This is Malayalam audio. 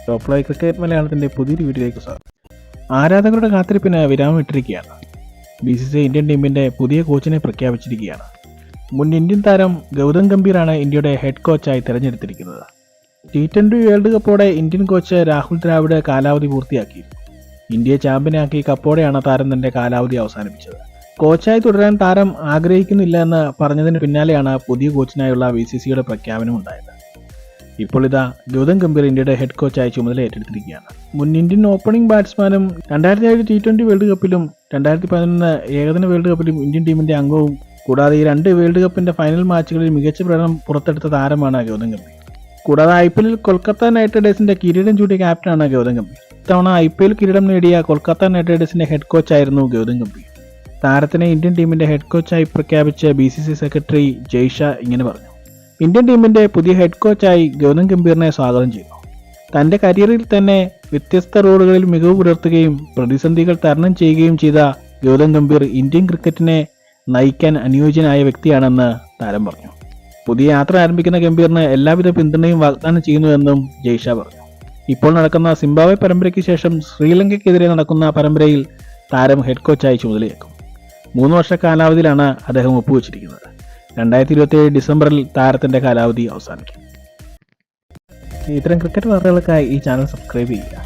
ടോപ്പ് ഫ്ലൈ ക്രിക്കറ്റ് മലയാളത്തിൻ്റെ പുതിയൊരു വീഡിയോയിലേക്ക് സ്വാഗതം. ആരാധകരുടെ കാത്തിരിപ്പിന് വിരാമം ഇട്ടിരിക്കുകയാണ്. BCCI ഇന്ത്യൻ ടീമിൻ്റെ പുതിയ കോച്ചിനെ പ്രഖ്യാപിച്ചിരിക്കുകയാണ്. മുൻ ഇന്ത്യൻ താരം ഗൗതം ഗംഭീറാണ് ഇന്ത്യയുടെ ഹെഡ് കോച്ചായി തിരഞ്ഞെടുത്തിരിക്കുന്നത്. T20 വേൾഡ് കപ്പോടെ ഇന്ത്യൻ കോച്ച് രാഹുൽ ദ്രാവിഡ് കാലാവധി പൂർത്തിയാക്കിയിരുന്നു. ഇന്ത്യയെ ചാമ്പ്യനാക്കി കപ്പോടെയാണ് താരം തന്റെ കാലാവധി അവസാനിപ്പിച്ചത്. കോച്ചായി തുടരാൻ താരം ആഗ്രഹിക്കുന്നില്ല എന്ന് പറഞ്ഞതിന് പിന്നാലെയാണ് പുതിയ കോച്ചിനായുള്ള BCCIയുടെ പ്രഖ്യാപനം ഉണ്ടായത്. ഇപ്പോൾ ഇതാ ഗൗതം ഗംഭീർ ഇന്ത്യയുടെ ഹെഡ് കോച്ചായി ചുമതല ഏറ്റെടുത്തിരിക്കുകയാണ്. മുൻ ഇന്ത്യൻ ഓപ്പണിംഗ് ബാറ്റ്സ്മാനും 2007 T20 വേൾഡ് കപ്പിലും 2011 ഏകദിന വേൾഡ് കപ്പിലും ഇന്ത്യൻ ടീമിന്റെ അംഗവും കൂടാതെ ഈ 2 വേൾഡ് കപ്പിന്റെ ഫൈനൽ മാച്ചുകളിൽ മികച്ച പ്രകടനം പുറത്തെടുത്ത താരമാണ് ഗൗതം ഗംഭീർ. കൂടാതെ IPL കൊൽക്കത്ത നൈറ്റ് റൈഡേഴ്സിന്റെ കിരീടം ചൂടിയ ക്യാപ്റ്റനാണ് ഗൗതം ഗംഭീർ. ഇത്തവണ IPL കിരീടം നേടിയ കൊൽക്കത്ത നൈറ്റ് റൈഡേഴ്സിന്റെ ഹെഡ് കോച്ചായിരുന്നു ഗൗതം ഗംഭീർ. താരത്തിനെ ഇന്ത്യൻ ടീമിന്റെ ഹെഡ് കോച്ചായി പ്രഖ്യാപിച്ച BCCI സെക്രട്ടറി ജയ്ഷാ ഇങ്ങനെ പറഞ്ഞു: ഇന്ത്യൻ ടീമിന്റെ പുതിയ ഹെഡ് കോച്ചായി ഗൗതം ഗംഭീറിനെ സ്വാഗതം ചെയ്യുന്നു. തന്റെ കരിയറിൽ തന്നെ വ്യത്യസ്ത റോളുകളിൽ മികവ് പുലർത്തുകയും പ്രതിസന്ധികൾ തരണം ചെയ്യുകയും ചെയ്ത ഗൗതം ഗംഭീർ ഇന്ത്യൻ ക്രിക്കറ്റിനെ നയിക്കാൻ അനുയോജ്യനായ വ്യക്തിയാണെന്ന് താരം പറഞ്ഞു. പുതിയ യാത്ര ആരംഭിക്കുന്ന ഗംഭീറിന് എല്ലാവിധ പിന്തുണയും വാഗ്ദാനം ചെയ്യുന്നുവെന്നും ജയ്ഷാ പറഞ്ഞു. ഇപ്പോൾ നടക്കുന്ന സിംബാബ്വെ പരമ്പരയ്ക്ക് ശേഷം ശ്രീലങ്കയ്ക്കെതിരെ നടക്കുന്ന പരമ്പരയിൽ താരം ഹെഡ് കോച്ചായി ചുമതലയേക്കും. 3 വർഷ കാലാവധിയിലാണ് അദ്ദേഹം ഒപ്പുവെച്ചിരിക്കുന്നത്. 2027 ഡിസംബറിൽ താരത്തിന്റെ കാലാവധി അവസാനിക്കും. ഇത്തരം ക്രിക്കറ്റ് വാർത്തകൾക്കായി ഈ ചാനൽ സബ്സ്ക്രൈബ് ചെയ്യുക.